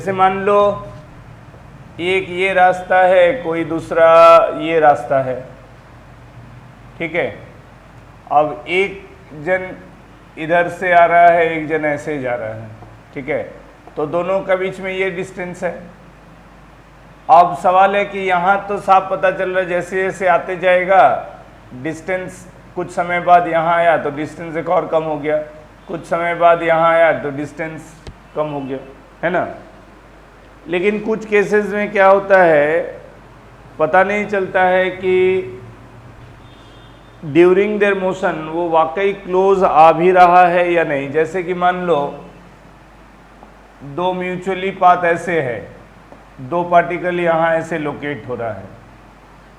जैसे मान लो एक ये रास्ता है, कोई दूसरा ये रास्ता है, ठीक है। अब एक जन इधर से आ रहा है, एक जन ऐसे जा रहा है, ठीक है। तो दोनों का बीच में ये डिस्टेंस है। अब सवाल है कि यहाँ तो साफ पता चल रहा है जैसे जैसे आते जाएगा डिस्टेंस, कुछ समय बाद यहाँ आया तो डिस्टेंस एक और कम हो गया, कुछ समय बाद यहाँ आया तो डिस्टेंस कम हो गया, है ना। लेकिन कुछ केसेस में क्या होता है, पता नहीं चलता है कि ड्यूरिंग देयर मोशन वो वाकई क्लोज आ भी रहा है या नहीं। जैसे कि मान लो दो म्यूचुअली पाथ ऐसे है, दो पार्टिकल यहाँ ऐसे लोकेट हो रहा है,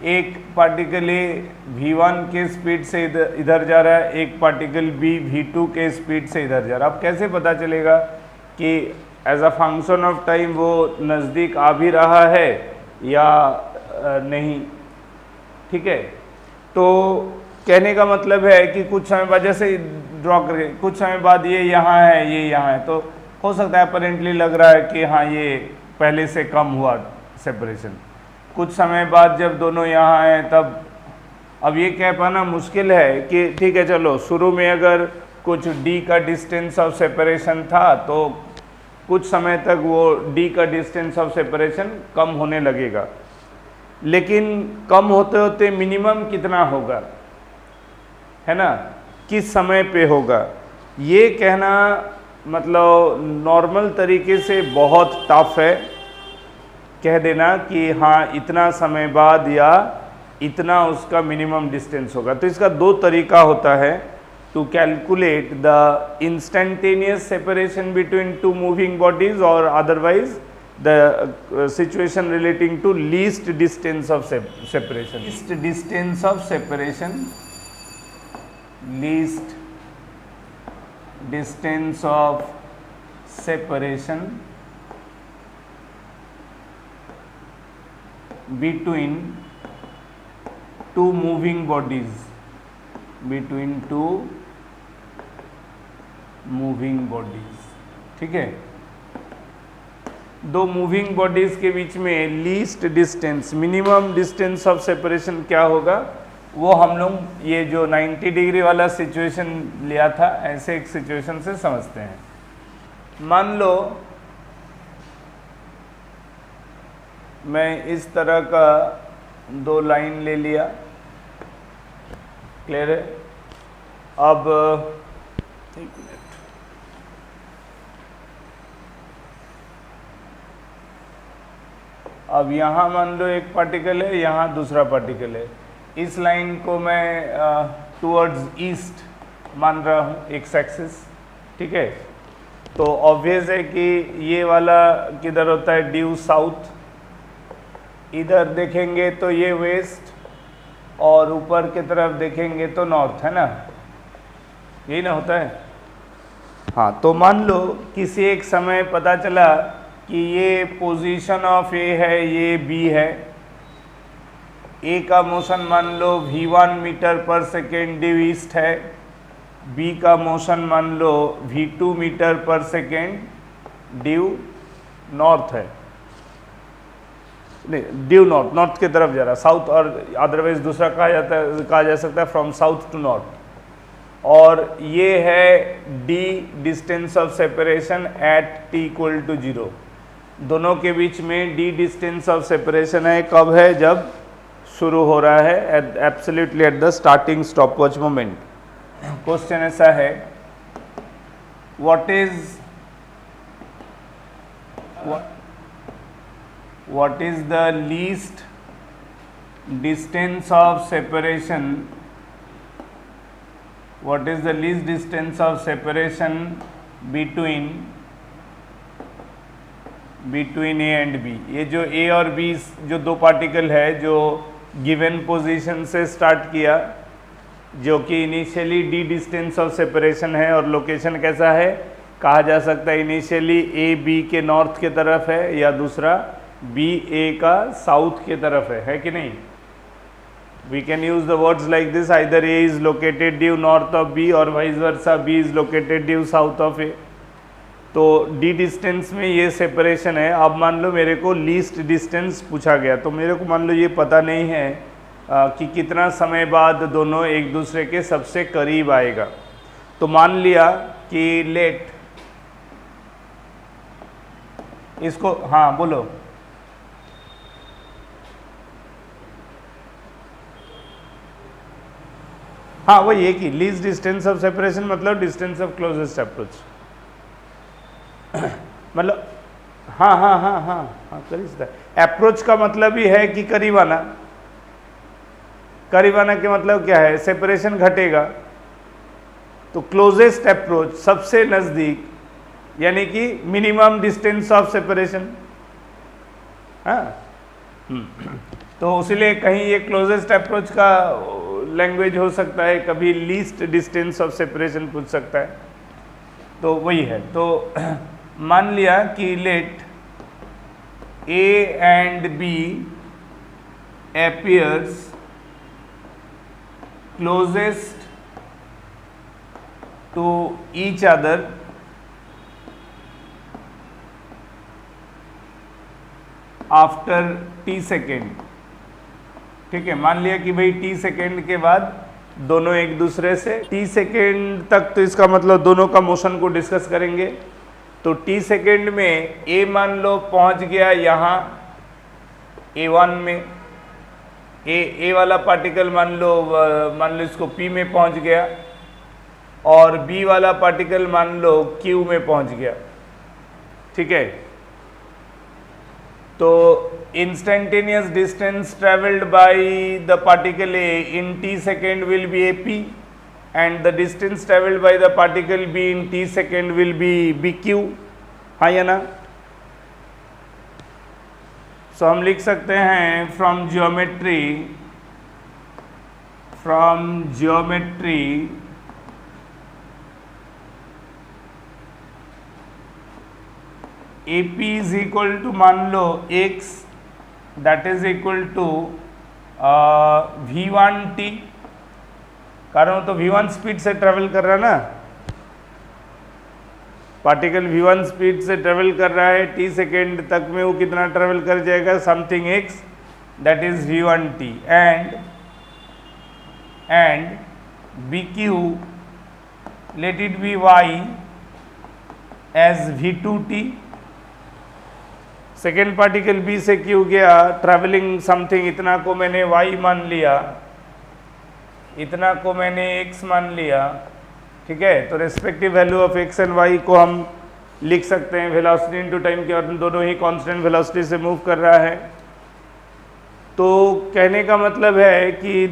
एक पार्टिकल ए v1 के स्पीड से इधर जा रहा है, एक पार्टिकल b v2 के स्पीड से इधर जा रहा है। अब कैसे पता चलेगा कि as a function of time वो नज़दीक आ भी रहा है या नहीं, ठीक है। तो कहने का मतलब है कि कुछ समय बाद, जैसे ड्रॉ करके कुछ समय बाद ये यहाँ है, ये यहाँ है, तो हो सकता है अपेरेंटली लग रहा है कि हाँ ये पहले से कम हुआ सेपरेशन। कुछ समय बाद जब दोनों यहाँ आए तब, अब ये कह पाना मुश्किल है कि ठीक है चलो शुरू में अगर कुछ d का डिस्टेंस ऑफ सेपरेशन था तो कुछ समय तक वो d का डिस्टेंस ऑफ सेपरेशन कम होने लगेगा, लेकिन कम होते होते मिनिमम कितना होगा, है ना, किस समय पे होगा, ये कहना मतलब नॉर्मल तरीके से बहुत टफ है कह देना कि हाँ इतना समय बाद या इतना उसका मिनिमम डिस्टेंस होगा। तो इसका दो तरीका होता है to calculate the instantaneous separation between two moving bodies और otherwise the situation relating to least distance of separation. Least distance of separation, least distance of separation between two moving bodies, between two moving bodies, ठीक है। दो moving bodies के बीच में least distance, minimum distance of separation क्या होगा, वो हम लोग ये जो 90 डिग्री वाला सिचुएशन लिया था ऐसे एक सिचुएशन से समझते हैं। मान लो मैं इस तरह का दो लाइन ले लिया, क्लियर है। अब एक मिनट, अब यहाँ मान लो एक पार्टिकल है, यहाँ दूसरा पार्टिकल है। इस लाइन को मैं टूवर्ड्स ईस्ट मान रहा हूँ, एक्स एक्सिस, ठीक है। तो ऑब्वियस है कि ये वाला किधर होता है, ड्यू साउथ, इधर देखेंगे तो ये वेस्ट और ऊपर की तरफ देखेंगे तो नॉर्थ, है ना, यही ना होता है। हाँ, तो मान लो किसी एक समय पता चला कि ये पोजीशन ऑफ ए है, ये बी है, ए का मोशन मान लो v1 मीटर पर सेकेंड ड्यू ईस्ट है, बी का मोशन मान लो v2 मीटर पर सेकेंड ड्यू नॉर्थ है, नहीं ड्यू नॉर्थ की तरफ जा रहा, साउथ, और अदरवाइज दूसरा कहा जा सकता है फ्रॉम साउथ टू नॉर्थ। और ये है d distance of separation at t equal to 0। दोनों के बीच में d डिस्टेंस ऑफ सेपरेशन है, कब है, जब शुरू हो रहा है absolutely at the starting stopwatch moment. Question ऐसा है, what is the least distance of separation, what is the least distance of separation between A and B. ये जो ए और बी जो दो पार्टिकल है जो गिवन पोजीशन से स्टार्ट किया, जो कि initially D distance of separation है, और लोकेशन कैसा है, कहा जा सकता है इनिशियली ए बी के नॉर्थ के तरफ है या दूसरा बी ए का साउथ के तरफ है कि नहीं। We can use the words like this, either A is located due north of B और vice versa B is located due south of A. तो डी डिस्टेंस में ये सेपरेशन है। अब मान लो मेरे को लीस्ट डिस्टेंस पूछा गया, तो मेरे को मान लो ये पता नहीं है कि कितना समय बाद दोनों एक दूसरे के सबसे करीब आएगा। तो मान लिया कि लेट इसको, हाँ बोलो। हाँ वही है कि लीस्ट डिस्टेंस ऑफ सेपरेशन मतलब डिस्टेंस ऑफ क्लोजेस्ट अप्रोच मतलब हाँ हाँ हाँ हाँ हाँ करीब। अप्रोच का भी है कि करीब आना। करीब आना के मतलब क्या है, सेपरेशन घटेगा तो क्लोजेस्ट अप्रोच सबसे नजदीक, यानी कि मिनिमम डिस्टेंस ऑफ सेपरेशन। हाँ तो इसलिए कहीं ये क्लोजेस्ट अप्रोच का लैंग्वेज हो सकता है, कभी लीस्ट डिस्टेंस ऑफ सेपरेशन पूछ सकता है, तो वही है। तो मान लिया कि late A and B appears closest to each other after t second. ठीक है, मान लिया कि भाई t सेकेंड के बाद दोनों एक दूसरे से, t सेकेंड तक तो इसका मतलब दोनों का मोशन को डिस्कस करेंगे। तो t सेकेंड में a मान लो पहुंच गया यहाँ a1 में, a वाला पार्टिकल मान लो इसको p में पहुंच गया, और b वाला पार्टिकल मान लो q में पहुंच गया। ठीक है, तो instantaneous distance travelled by the particle a in t second will be ap and the distance traveled by the particle b in t second will be bq। हाँ या ना? सो हम लिख सकते हैं from geometry AP is equal to मान लो x, that is equal to v1t, कारण तो v1 स्पीड से ट्रेवल कर रहा है ना, पार्टिकल v1 स्पीड से ट्रेवल कर रहा है, t सेकेंड तक में वो कितना ट्रेवल कर जाएगा, something x, that is v1t, and bq let it be y as v2t। Second particle b से q गया ट्रेवलिंग समथिंग, इतना को मैंने y मान लिया, इतना को मैंने x मान लिया। ठीक है, तो respective value of x and y को हम लिख सकते हैं वेलोसिटी इनटू टाइम के, और दोनों ही कांस्टेंट वेलोसिटी से मूव कर रहा है। तो कहने का मतलब है कि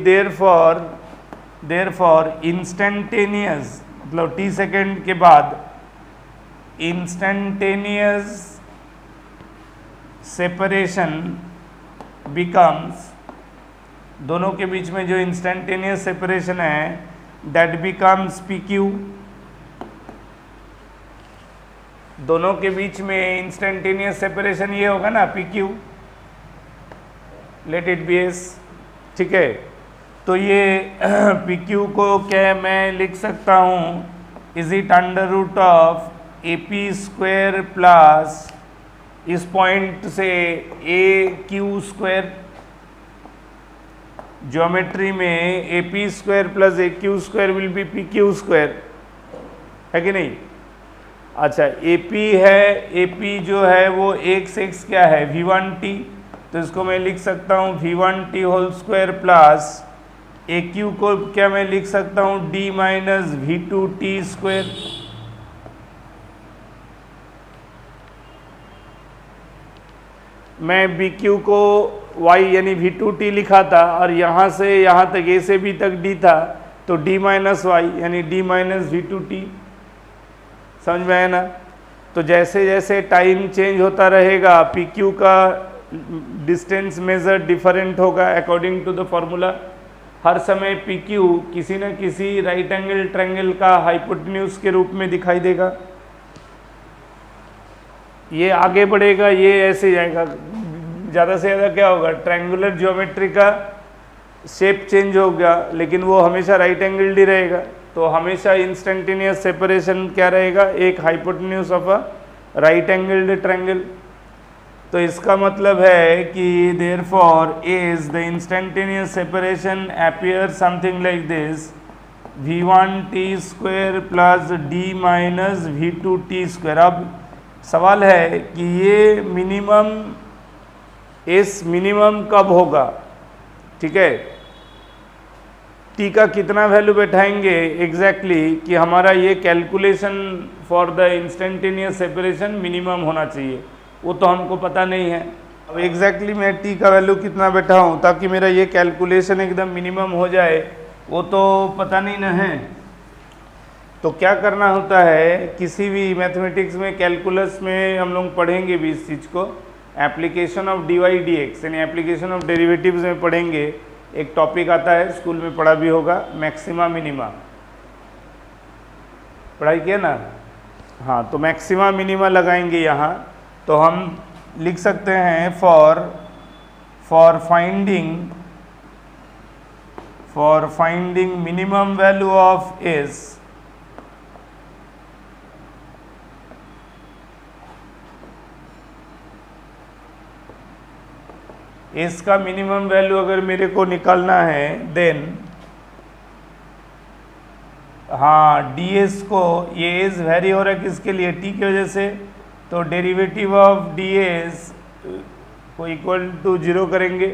देयरफॉर इंस्टेंटेनियस मतलब t सेकेंड के बाद इंस्टेंटेनियस सेपरेशन बिकम्स, दोनों के बीच में जो इंस्टेंटेनियस सेपरेशन है दैट बिकम्स PQ। दोनों के बीच में इंस्टेंटेनियस सेपरेशन ये होगा ना PQ, late it B S। ठीक है, तो ये PQ को क्या मैं लिख सकता हूँ, is it under root of AP square plus इस पॉइंट से AQ स्क्वायर। ज्योमेट्री में AP square plus AQ square will be PQ square, है कि नहीं? अच्छा, AP है, AP जो है वो x क्या है v1t, तो इसको मैं लिख सकता हूँ v1t whole square plus AQ को क्या मैं लिख सकता हूँ d माइनस v2t स्क्वायर। मैं BQ को y यानी v2t लिखा था, और यहाँ से यहाँ तक a से b तक d था, तो d माइनस वाई यानी d माइनस v2t। समझ में आया ना? तो जैसे जैसे टाइम चेंज होता रहेगा PQ का डिस्टेंस मेजर डिफरेंट होगा अकॉर्डिंग टू द फॉर्मूला। हर समय PQ किसी न किसी राइट एंगल ट्रायंगल का हाइपोटेन्यूज के रूप में दिखाई देगा। ये आगे बढ़ेगा, ये ऐसे जाएगा, ज़्यादा से ज़्यादा क्या होगा, ट्रायंगुलर ज्योमेट्री का शेप चेंज होगा, लेकिन वो हमेशा राइट एंगल्ड ही रहेगा। तो हमेशा इंस्टेंटेनियस सेपरेशन क्या रहेगा, एक hypotenuse of a right angled triangle. तो इसका मतलब है कि therefore is the instantaneous separation appear something like this, v1t² plus d minus v2t²। अब सवाल है कि ये मिनिमम, इस मिनिमम कब होगा, ठीक है, t का कितना वैल्यू बैठाएंगे एग्जैक्टली कि हमारा ये calculation for the instantaneous separation minimum होना चाहिए, वो तो हमको पता नहीं है। अब एग्जैक्टली मैं t का वैल्यू कितना बैठाऊं ताकि मेरा ये कैलकुलेशन एकदम मिनिमम हो जाए, वो तो पता नहीं ना है। तो क्या करना होता है, किसी भी मैथमेटिक्स में, कैलकुलस में हम लोग पढ़ेंगे भी इस चीज़ को, एप्लीकेशन ऑफ dy dx यानी एप्लीकेशन ऑफ डेरिवेटिव्स में पढ़ेंगे। एक टॉपिक आता है, स्कूल में पढ़ा भी होगा, मैक्सिमा मिनिमा, पढ़ाई किया ना, हाँ। तो मैक्सिमा मिनिमा लगाएंगे यहाँ, तो हम लिख सकते हैं for finding minimum value of इस, इसका मिनिमम वैल्यू अगर मेरे को निकालना है, देन हाँ ds को, ये इज वेरी हो रहा है किसके लिए, t की वजह से, तो डेरिवेटिव ऑफ ds को इक्वल टू 0 करेंगे,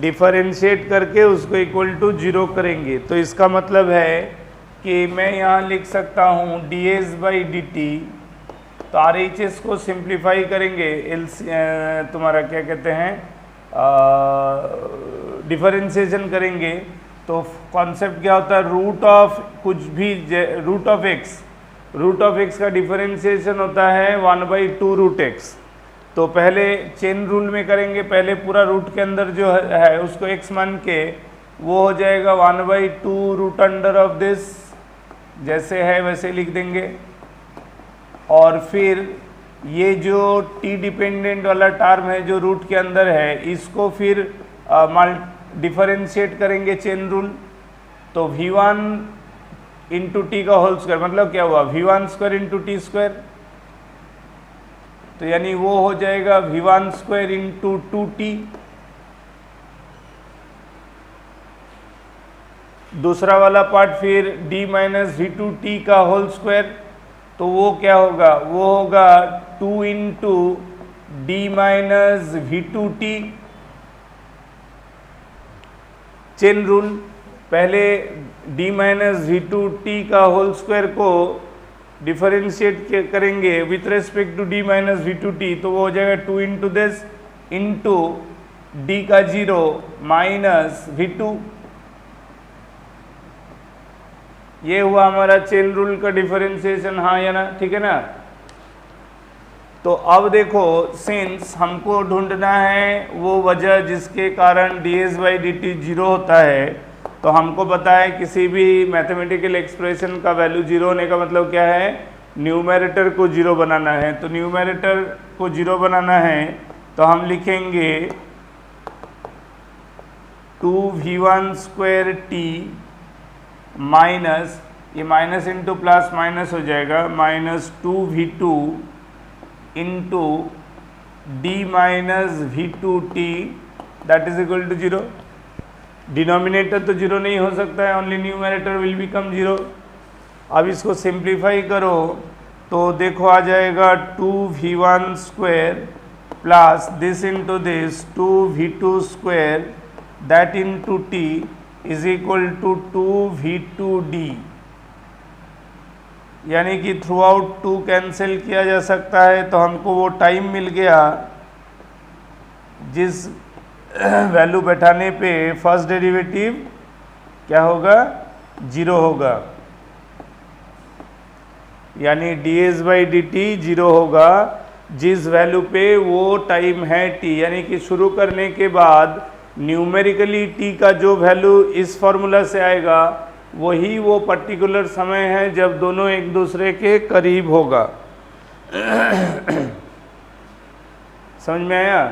डिफरेंशिएट करके उसको इक्वल टू 0 करेंगे। तो इसका मतलब है कि मैं यहाँ लिख सकता हूँ ds/dt। तो RHS को सिंप्लीफाई करेंगे, तुम्हारा क्या कहते हैं, डिफरेंशिएशन करेंगे, तो कॉन्सेप्ट क्या होता है, रूट ऑफ कुछ भी, रूट ऑफ x का डिफरेंशिएशन होता है 1/2 रूट x। तो पहले चेन रूल में करेंगे, पहले पूरा रूट के अंदर जो है उसको x मान के, वो हो जाएगा 1/2 रूट अंडर ऑफ दिस, जैसे है वैसे लिख देंगे। और फिर ये जो t डिपेंडेंट वाला टर्म है जो रूट के अंदर है, इसको फिर डिफरेंशिएट करेंगे चेन रूल। तो v1 इंटू टी का होल स्क्वायर, मतलब क्या हुआ, v1² इंटू t²। तो यानी वो हो जाएगा v1² इंटू 2t। दूसरा वाला पार्ट फिर d माइनस v2t का होल स्क्वायर, तो वो क्या होगा, वो होगा 2 into d minus v2t। Chain rule, पहले d माइनस v2t का होल स्क्वायर को डिफरेंशिएट करेंगे with respect to d minus v2t, तो वो हो जाएगा 2 इंटू दिस इंटू d का 0 माइनस v2। ये हुआ हमारा चेन रूल का डिफरेंशिएशन, हाँ या ना, ठीक है ना। तो अब देखो, सिंस हमको ढूंढना है वो वजह जिसके कारण ds/dt 0 होता है, तो हमको पता है किसी भी मैथमेटिकल एक्सप्रेशन का वैल्यू 0 होने का मतलब क्या है, न्यूमरेटर को 0 बनाना है। तो न्यूमरेटर को 0 बनाना है तो हम लिखेंगे 2v1² माइनस, ये माइनस इंटू प्लस माइनस हो जाएगा, minus 2v2 into d minus v2t that is equal to 0। Denominator तो 0 नहीं हो सकता है, ओनली न्यूमरेटर विल बिकम 0। अब इसको सिंप्लीफाई करो तो देखो आ जाएगा 2v1² plus this into this 2v2² that into t is equal to 2v2d। यानी कि थ्रू आउट 2 कैंसिल किया जा सकता है, तो हमको वो टाइम मिल गया जिस वैल्यू बैठाने पे फर्स्ट डेरिवेटिव क्या होगा, 0 होगा, यानी ds/dt 0 होगा जिस वैल्यू पे वो टाइम है t। यानी कि शुरू करने के बाद न्यूमेरिकली t का जो वैल्यू इस फॉर्मूला से आएगा वही वो पर्टिकुलर समय है जब दोनों एक दूसरे के करीब होगा। समझ में आया,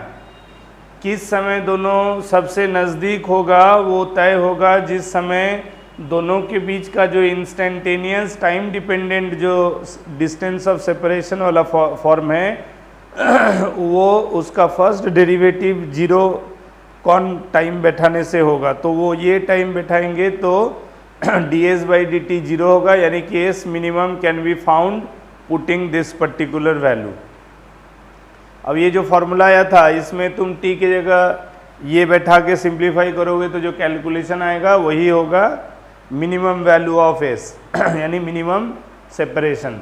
किस समय दोनों सबसे नज़दीक होगा वो तय होगा जिस समय दोनों के बीच का जो इंस्टेंटेनियस टाइम डिपेंडेंट जो डिस्टेंस ऑफ सेपरेशन वाला फॉर्म है वो उसका फर्स्ट डेरिवेटिव जीरो कौन टाइम बैठाने से होगा, तो वो ये टाइम बैठाएंगे तो ds by D T zero होगा, यानी कि S minimum can be found putting this particular value. अब ये जो फॉर्मूला आया था इसमें तुम t की जगह ये बैठा के सिंप्लीफाई करोगे तो जो कैलकुलेशन आएगा वही होगा मिनिमम वैल्यू ऑफ s यानी मिनिमम सेपरेशन।